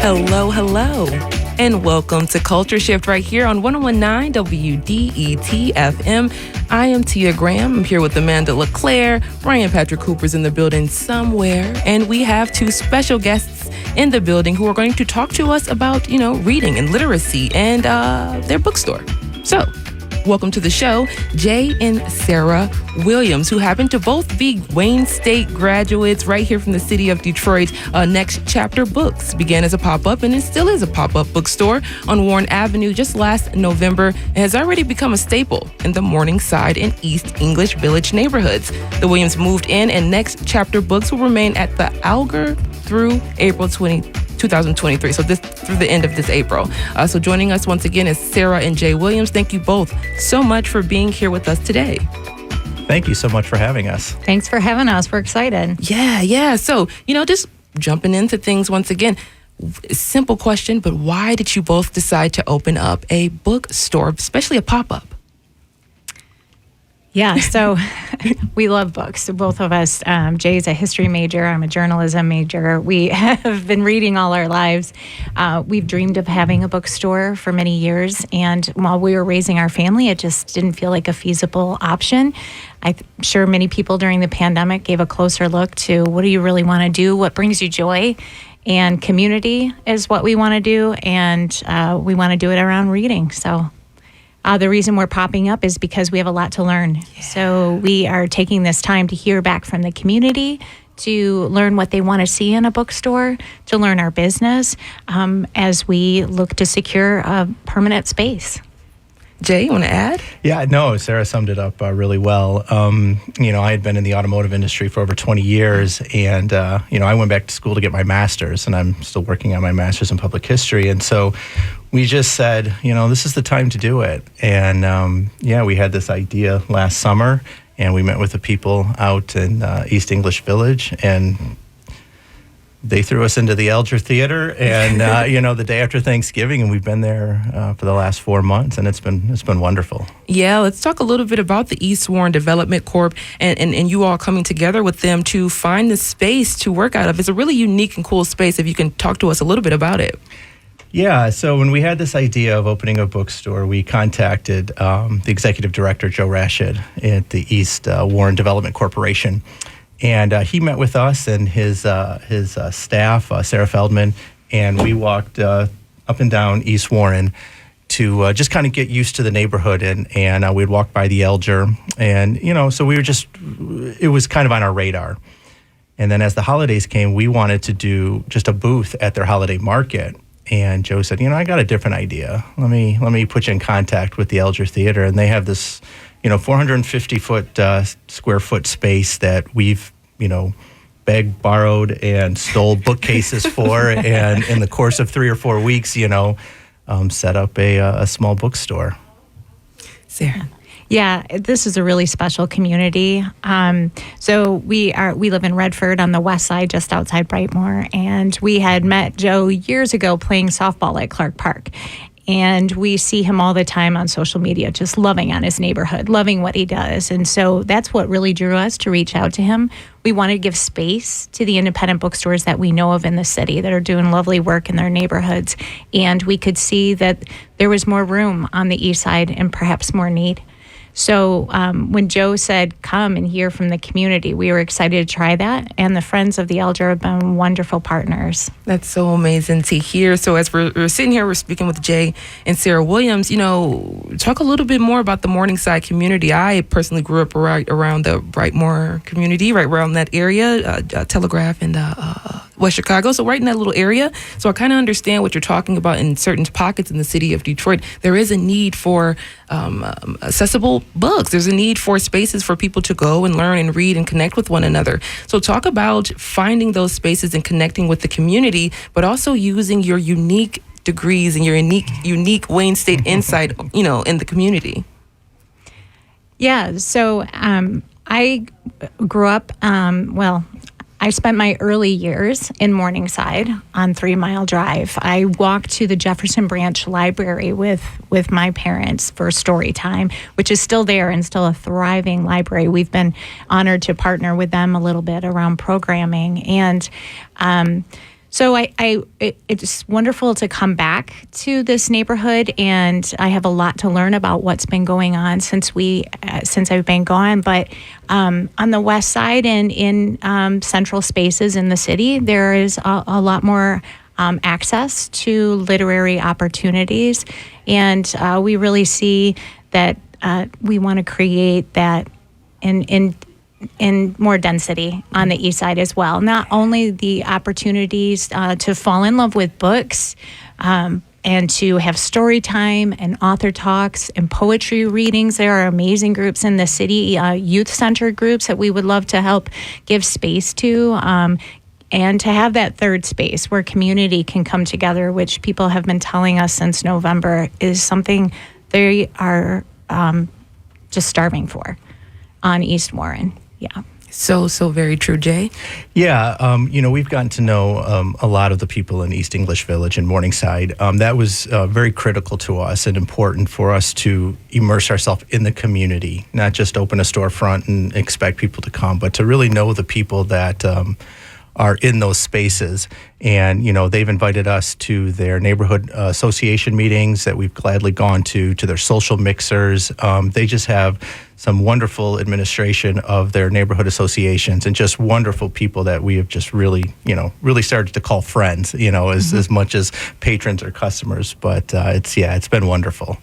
Hello, hello, and welcome to Culture Shift right here on 101.9 WDET FM. I am Tia Graham. I'm here with Amanda LeClaire. Brian Patrick Cooper's in the building somewhere, and we have two special guests in the building who are going to talk to us about, reading and literacy and their bookstore. So, welcome to the show, Jay and Sarah Williams, who happen to both be Wayne State graduates right here from the city of Detroit. Next Chapter Books began as a pop-up, and it still is a pop-up bookstore on Warren Avenue just last November, and has already become a staple in the Morningside and East English Village neighborhoods. The Williams moved in, and Next Chapter Books will remain at the Alger through April 2023, so this through the end of this April. So joining us once again is Sarah and Jay Williams. Thank you both so much for being here with us today. Thank you so much for having us. Thanks for having us. We're excited. Yeah. So, just jumping into things once again. Simple question, but why did you both decide to open up a bookstore, especially a pop-up? Yeah, so we love books. Both of us. Jay's a history major. I'm a journalism major. We have been reading all our lives. We've dreamed of having a bookstore for many years. And while we were raising our family, it just didn't feel like a feasible option. I'm sure many people during the pandemic gave a closer look to what do you really want to do? What brings you joy? And community is what we want to do. And we want to do it around reading. So the reason we're popping up is because we have a lot to learn. Yeah. So we are taking this time to hear back from the community, to learn what they want to see in a bookstore, to learn our business as we look to secure a permanent space. Jay, you want to add? Yeah, no, Sarah summed it up really well. I had been in the automotive industry for over 20 years, and, I went back to school to get my master's, and I'm still working on my master's in public history. And so we just said, this is the time to do it. And, we had this idea last summer, and we met with the people out in East English Village, and they threw us into the Alger Theater, and the day after Thanksgiving, and we've been there for the last 4 months, and it's been wonderful. Yeah, let's talk a little bit about the East Warren Development Corp. and you all coming together with them to find the space to work out of. It's a really unique and cool space. If you can talk to us a little bit about it. Yeah, so when we had this idea of opening a bookstore, we contacted the executive director, Joe Rashid, at the East Warren Development Corporation. And he met with us and his staff, Sarah Feldman, and we walked up and down East Warren to just kind of get used to the neighborhood. And we'd walk by the Alger, and so we were it was kind of on our radar. And then as the holidays came, we wanted to do just a booth at their holiday market. And Joe said, I got a different idea. Let me put you in contact with the Alger Theater, and they have this 450 square foot space that we've, begged, borrowed, and stole bookcases for, and in the course of 3 or 4 weeks, set up a small bookstore. Sarah. Yeah, this is a really special community. So we live in Redford on the west side, just outside Brightmoor, and we had met Joe years ago playing softball at Clark Park. And we see him all the time on social media, just loving on his neighborhood, loving what he does. And so that's what really drew us to reach out to him. We wanted to give space to the independent bookstores that we know of in the city that are doing lovely work in their neighborhoods. And we could see that there was more room on the east side and perhaps more need. So when Joe said, come and hear from the community, we were excited to try that. And the Friends of the Alger have been wonderful partners. That's so amazing to hear. So as we're sitting here, we're speaking with Jay and Sarah Williams, talk a little bit more about the Morningside community. I personally grew up right around the Brightmoor community, right around that area, Telegraph and West Chicago. So right in that little area. So I kind of understand what you're talking about in certain pockets in the city of Detroit. There is a need for accessible books. There's a need for spaces for people to go and learn and read and connect with one another. So talk about finding those spaces and connecting with the community, but also using your unique degrees and your unique Wayne State insight, in the community. Yeah. So I grew up, I spent my early years in Morningside on 3 Mile Drive. I walked to the Jefferson Branch Library with my parents for story time, which is still there and still a thriving library. We've been honored to partner with them a little bit around programming. And So it's wonderful to come back to this neighborhood, and I have a lot to learn about what's been going on since I've been gone. But on the west side and in central spaces in the city, there is a lot more access to literary opportunities, and we really see that we want to create that in more density on the east side as well. Not only the opportunities to fall in love with books and to have story time and author talks and poetry readings. There are amazing groups in the city, youth-centered groups that we would love to help give space to, and to have that third space where community can come together, which people have been telling us since November is something they are just starving for on East Warren. Yeah. So very true, Jay. Yeah, we've gotten to know a lot of the people in East English Village and Morningside. That was very critical to us and important for us to immerse ourselves in the community, not just open a storefront and expect people to come, but to really know the people that are in those spaces. And, they've invited us to their neighborhood association meetings that we've gladly gone to their social mixers. They just have some wonderful administration of their neighborhood associations and just wonderful people that we have just really started to call friends, as much as patrons or customers. But it's been wonderful.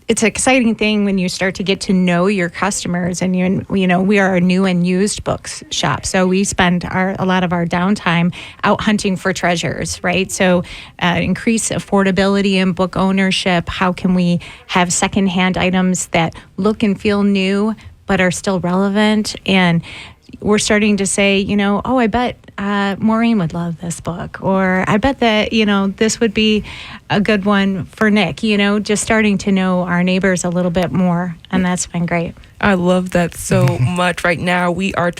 It's an exciting thing when you start to get to know your customers, and we are a new and used books shop, so we spend a lot of our downtime out hunting for treasures, right? So increase affordability in book ownership. How can we have secondhand items that look and feel new but are still relevant? And we're starting to say, I bet Maureen would love this book, or I bet that, this would be a good one for Nick, just starting to know our neighbors a little bit more. And that's been great. I love that so much. Right now, we are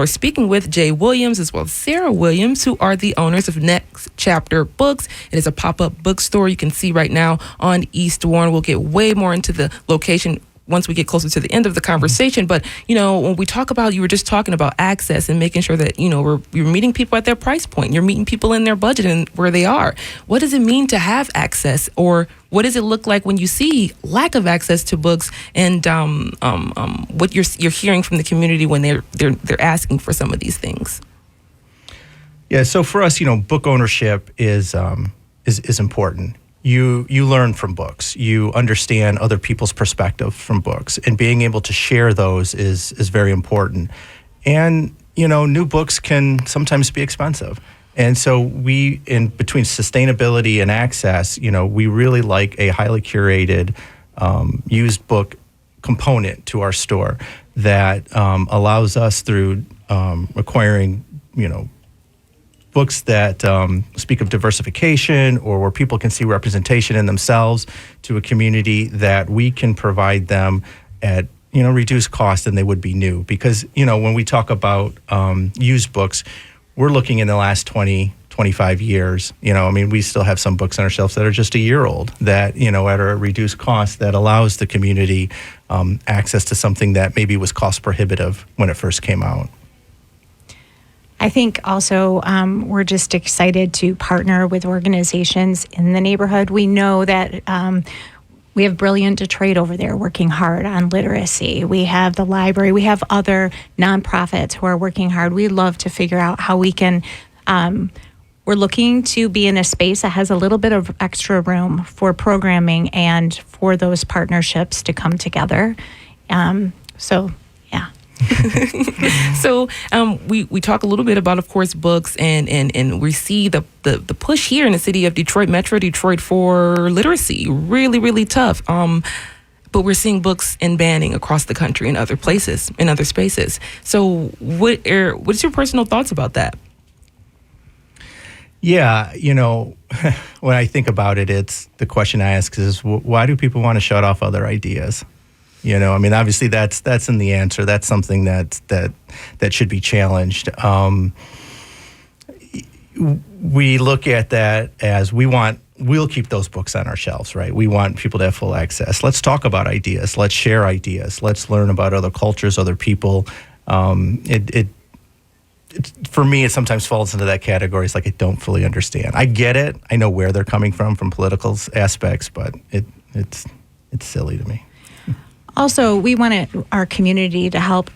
speaking with Jay Williams as well as Sarah Williams, who are the owners of Next Chapter Books. It is a pop-up bookstore you can see right now on East Warren. We'll get way more into the location once we get closer to the end of the conversation. But, when we talk about, you were just talking about access and making sure that, you're meeting people at their price point. You're meeting people in their budget and where they are. What does it mean to have access, or what does it look like when you see lack of access to books, and what you're hearing from the community when they're asking for some of these things? Yeah, so for us, book ownership is important. You learn from books. You understand other people's perspective from books, and being able to share those is very important. And new books can sometimes be expensive, and so we, in between sustainability and access, we really like a highly curated used book component to our store that allows us through acquiring books that speak of diversification, or where people can see representation in themselves, to a community that we can provide them at reduced cost than they would be new. Because when we talk about used books, we're looking in the last 20-25 years. We still have some books on our shelves that are just a year old, that at a reduced cost, that allows the community access to something that maybe was cost prohibitive when it first came out. I think also we're just excited to partner with organizations in the neighborhood. We know that we have Brilliant Detroit over there working hard on literacy. We have the library. We have other nonprofits who are working hard. We love to figure out how we can, we're looking to be in a space that has a little bit of extra room for programming and for those partnerships to come together. Yeah. So we talk a little bit about, of course, books, and we see the push here in the city of Detroit, Metro Detroit, for literacy. Really, really tough. But we're seeing books in banning across the country in other places, in other spaces. So what's your personal thoughts about that? Yeah, when I think about it, it's the question I ask is, why do people want to shut off other ideas? Obviously that's in the answer. That's something that should be challenged. We look at that as we'll keep those books on our shelves, right? We want people to have full access. Let's talk about ideas. Let's share ideas. Let's learn about other cultures, other people. for me, it sometimes falls into that category. It's like I don't fully understand. I get it. I know where they're coming from political aspects, but it's silly to me. Also, we want our community to help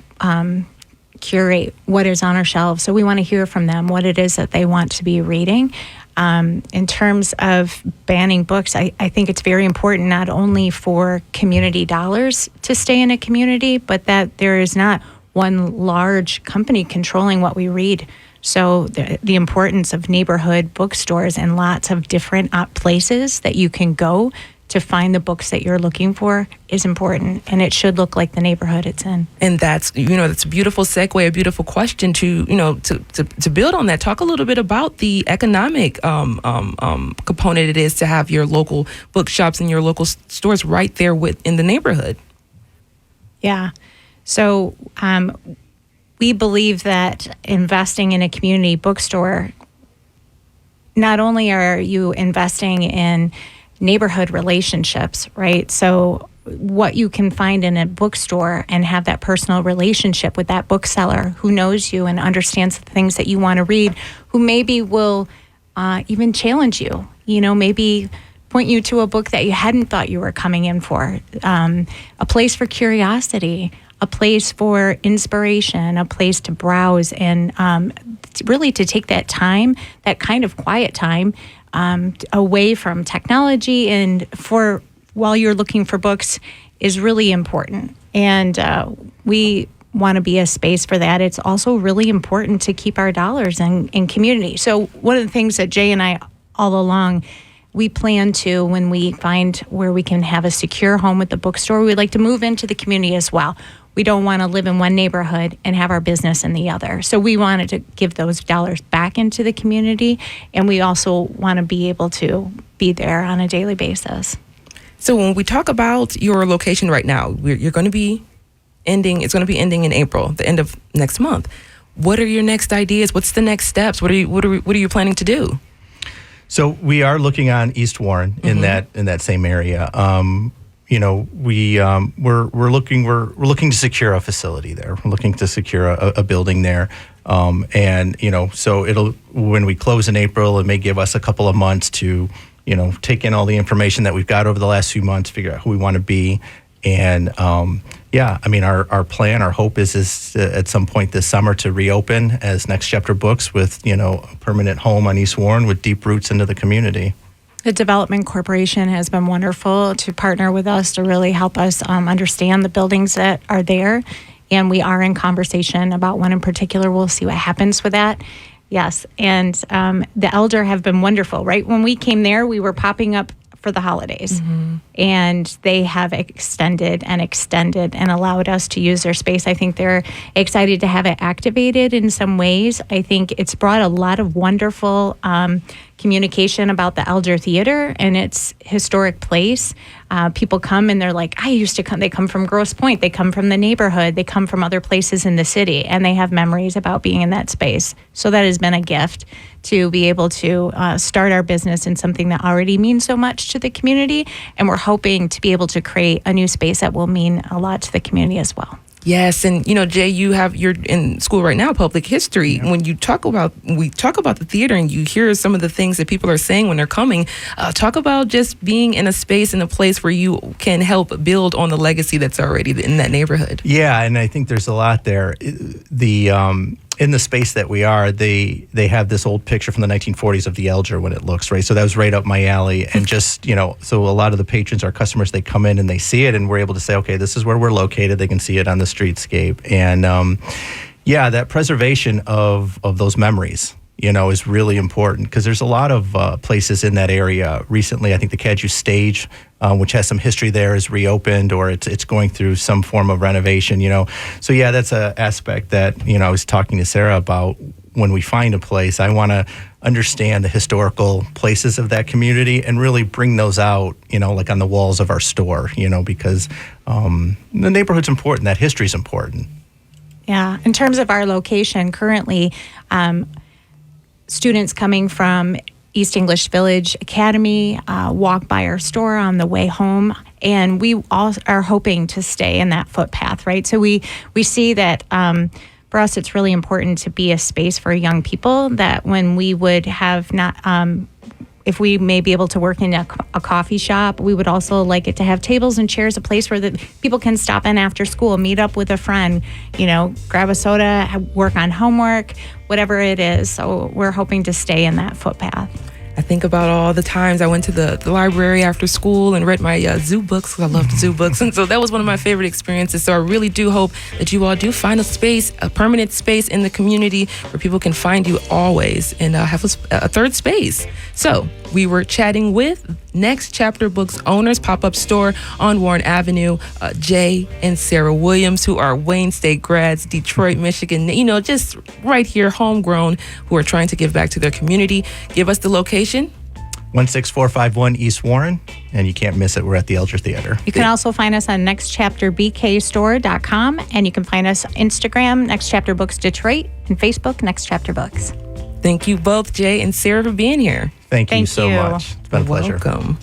curate what is on our shelves. So we want to hear from them what it is that they want to be reading. In terms of banning books, I think it's very important not only for community dollars to stay in a community, but that there is not one large company controlling what we read. So the importance of neighborhood bookstores and lots of different places that you can go to find the books that you're looking for is important, and it should look like the neighborhood it's in. And that's a beautiful segue, a beautiful question to build on that. Talk a little bit about the economic component it is to have your local bookshops and your local stores right there in the neighborhood. Yeah. So we believe that investing in a community bookstore, not only are you investing in neighborhood relationships, right? So what you can find in a bookstore and have that personal relationship with that bookseller who knows you and understands the things that you want to read, who maybe will even challenge you, maybe point you to a book that you hadn't thought you were coming in for, a place for curiosity, a place for inspiration, a place to browse, and really to take that time, that kind of quiet time, away from technology and while you're looking for books is really important. And we want to be a space for that. It's also really important to keep our dollars in community. So one of the things that Jay and I all along, we plan to, when we find where we can have a secure home with the bookstore, we'd like to move into the community as well. We don't want to live in one neighborhood and have our business in the other. So we wanted to give those dollars back into the community, and we also want to be able to be there on a daily basis. So when we talk about your location right now, you're going to be ending. It's going to be ending in April, the end of next month. What are your next ideas? What's the next steps? What are you planning to do? So we are looking on East Warren in that same area. We're looking to secure a facility there. We're looking to secure a building there, so when we close in April, it may give us a couple of months to take in all the information that we've got over the last few months, figure out who we want to be, and our plan, our hope is at some point this summer to reopen as Next Chapter Books with a permanent home on East Warren with deep roots into the community. The Development Corporation has been wonderful to partner with us to really help us understand the buildings that are there. And we are in conversation about one in particular. We'll see what happens with that. Yes. And the Elder have been wonderful, right? When we came there, we were popping up for the holidays. And they have extended and allowed us to use their space. I think they're excited to have it activated in some ways. I think it's brought a lot of wonderful communication about the Elder Theater and its historic place. People come and they're like, I used to come. They come from Grosse Pointe. They come from the neighborhood. They come from other places in the city, and they have memories about being in that space. So that has been a gift to be able to start our business in something that already means so much to the community. And we're hoping to be able to create a new space that will mean a lot to the community as well. Yes, and Jay, you're in school right now, public history. Yeah. When we talk about the theater, and you hear some of the things that people are saying when they're coming, talk about just being in a space, in a place where you can help build on the legacy that's already in that neighborhood. Yeah, and I think there's a lot there. In the space that we are, they have this old picture from the 1940s of the Elder when it looks, right? So that was right up my alley. And just, so a lot of the patrons, our customers, they come in and they see it, and we're able to say, okay, this is where we're located. They can see it on the streetscape. And that preservation of those memories, is really important, because there's a lot of places in that area. Recently, I think the Cadju Stage, which has some history there, is reopened, or it's going through some form of renovation, So that's an aspect that, I was talking to Sarah about. When we find a place, I want to understand the historical places of that community and really bring those out, like on the walls of our store, because the neighborhood's important, that history's important. Yeah. In terms of our location currently, students coming from East English Village Academy walk by our store on the way home, and we all are hoping to stay in that footpath, right? So we see that for us, it's really important to be a space for young people that when we would have not, if we may be able to work in a coffee shop, we would also like it to have tables and chairs, a place where the people can stop in after school, meet up with a friend, grab a soda, work on homework, whatever it is. So we're hoping to stay in that footpath. I think about all the times I went to the library after school and read my zoo books, because I loved zoo books. And so that was one of my favorite experiences. So I really do hope that you all do find a permanent space in the community where people can find you always and have a third space. So we were chatting with Next Chapter Books owners, pop-up store on Warren Avenue, Jay and Sarah Williams, who are Wayne State grads, Detroit, Michigan, just right here, homegrown, who are trying to give back to their community. Give us the location. 16451 East Warren, and you can't miss it. We're at the Elger Theater. You can also find us on nextchapterbkstore.com, and you can find us on Instagram, Next Chapter Books Detroit, and Facebook, Next Chapter Books. Thank you both, Jay and Sarah, for being here. Thank you so much. It's been a pleasure. Welcome.